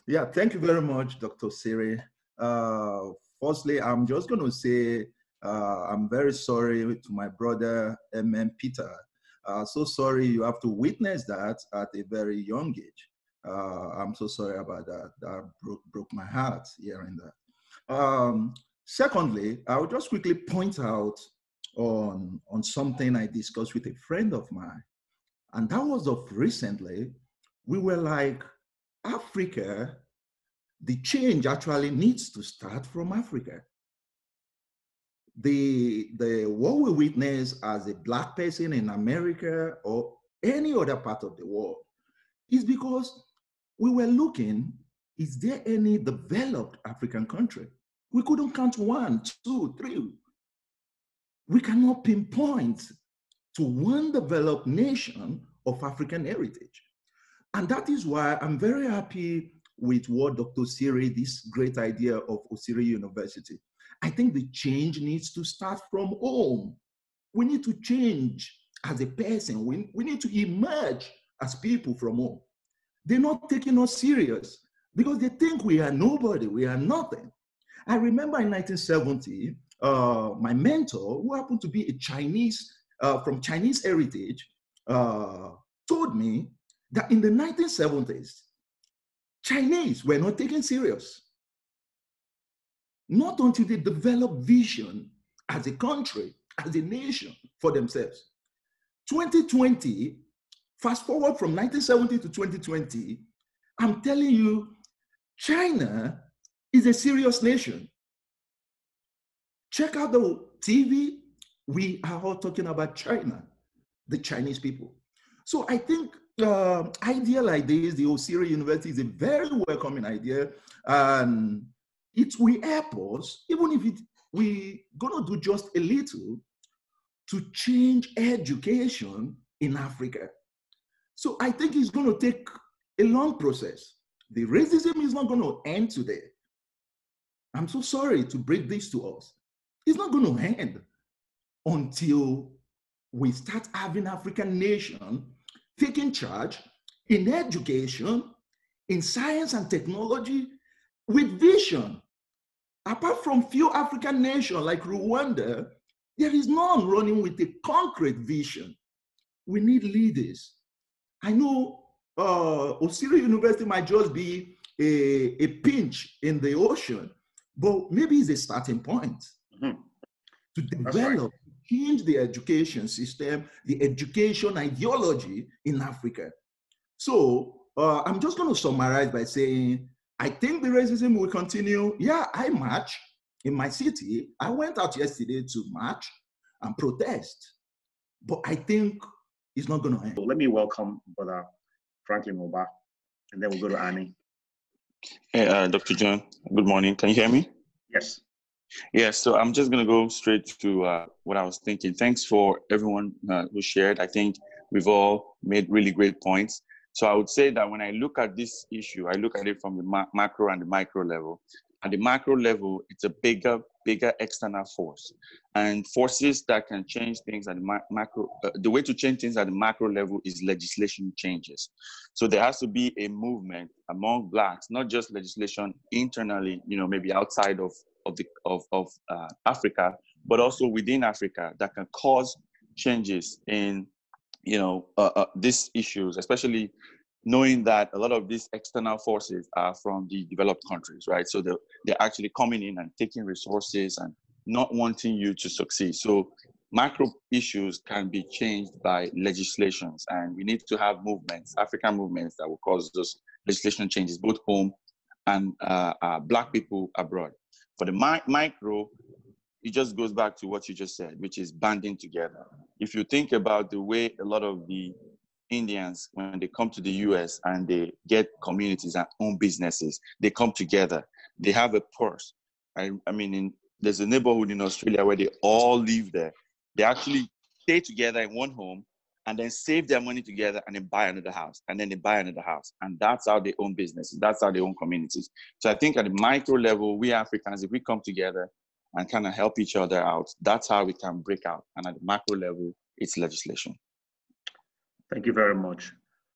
Yeah, thank you very much, Dr. Siri. Uh, Firstly, I'm just going to say I'm very sorry to my brother, Peter. So sorry you have to witness that at a very young age. I'm so sorry about that. That broke my heart hearing that. Secondly, I will just quickly point out on something I discussed with a friend of mine. And that was of recently, we were like, Africa, the change actually needs to start from Africa. What we witness as a Black person in America or any other part of the world is because we were looking, is there any developed African country? We couldn't count 1, 2, 3. We cannot pinpoint to one developed nation of African heritage. And that is why I'm very happy with what Dr. Siri, this great idea of Osiri University. I think the change needs to start from home. We need to change as a person. We need to emerge as people from home. They're not taking us serious because they think we are nobody, we are nothing. I remember in 1970, my mentor, who happened to be a Chinese, from Chinese heritage, told me that in the 1970s, Chinese were not taken serious. Not until they developed vision as a country, as a nation for themselves. 2020, fast forward from 1970 to 2020, I'm telling you, China is a serious nation. Check out the TV. We are all talking about China, the Chinese people. So I think idea like this, the Osiri University, is a very welcoming idea, and it will help us, even if we're gonna do just a little, to change education in Africa. So I think it's gonna take a long process. The racism is not gonna end today. I'm so sorry to break this to us. It's not gonna end until we start having African nation taking charge in education, in science and technology, with vision. Apart from few African nations like Rwanda, there is none running with a concrete vision. We need leaders. I know Osiri University might just be a pinch in the ocean, but maybe it's a starting point to develop, change the education system, the education ideology in Africa. So I'm just going to summarize by saying, I think the racism will continue. Yeah, I march in my city. I went out yesterday to march and protest, but I think it's not going to end. So let me welcome Brother Franklin Oba, and then we'll go to Annie. Hey, Dr. John, good morning. Can you hear me? Yes. Yes, so I'm just going to go straight to what I was thinking. Thanks for everyone who shared. I think we've all made really great points. So I would say that when I look at this issue, I look at it from the macro and the micro level. At the macro level, it's a bigger external force. And forces that can change things at the macro, the way to change things at the macro level is legislation changes. So there has to be a movement among Blacks, not just legislation internally, maybe outside of Africa, but also within Africa that can cause changes in, these issues, especially knowing that a lot of these external forces are from the developed countries, right? So they're actually coming in and taking resources and not wanting you to succeed. So macro issues can be changed by legislations, and we need to have movements, African movements, that will cause those legislation changes, both home and Black people abroad. For the micro, it just goes back to what you just said, which is banding together. If you think about the way a lot of the Indians, when they come to the US and they get communities and own businesses, they come together. They have a purse. There's a neighborhood in Australia where they all live there. They actually stay together in one home and then save their money together and then buy another house, and then they buy another house. And that's how they own businesses. That's how they own communities. So I think at the micro level, we Africans, if we come together and kind of help each other out, that's how we can break out. And at the macro level, it's legislation. Thank you very much.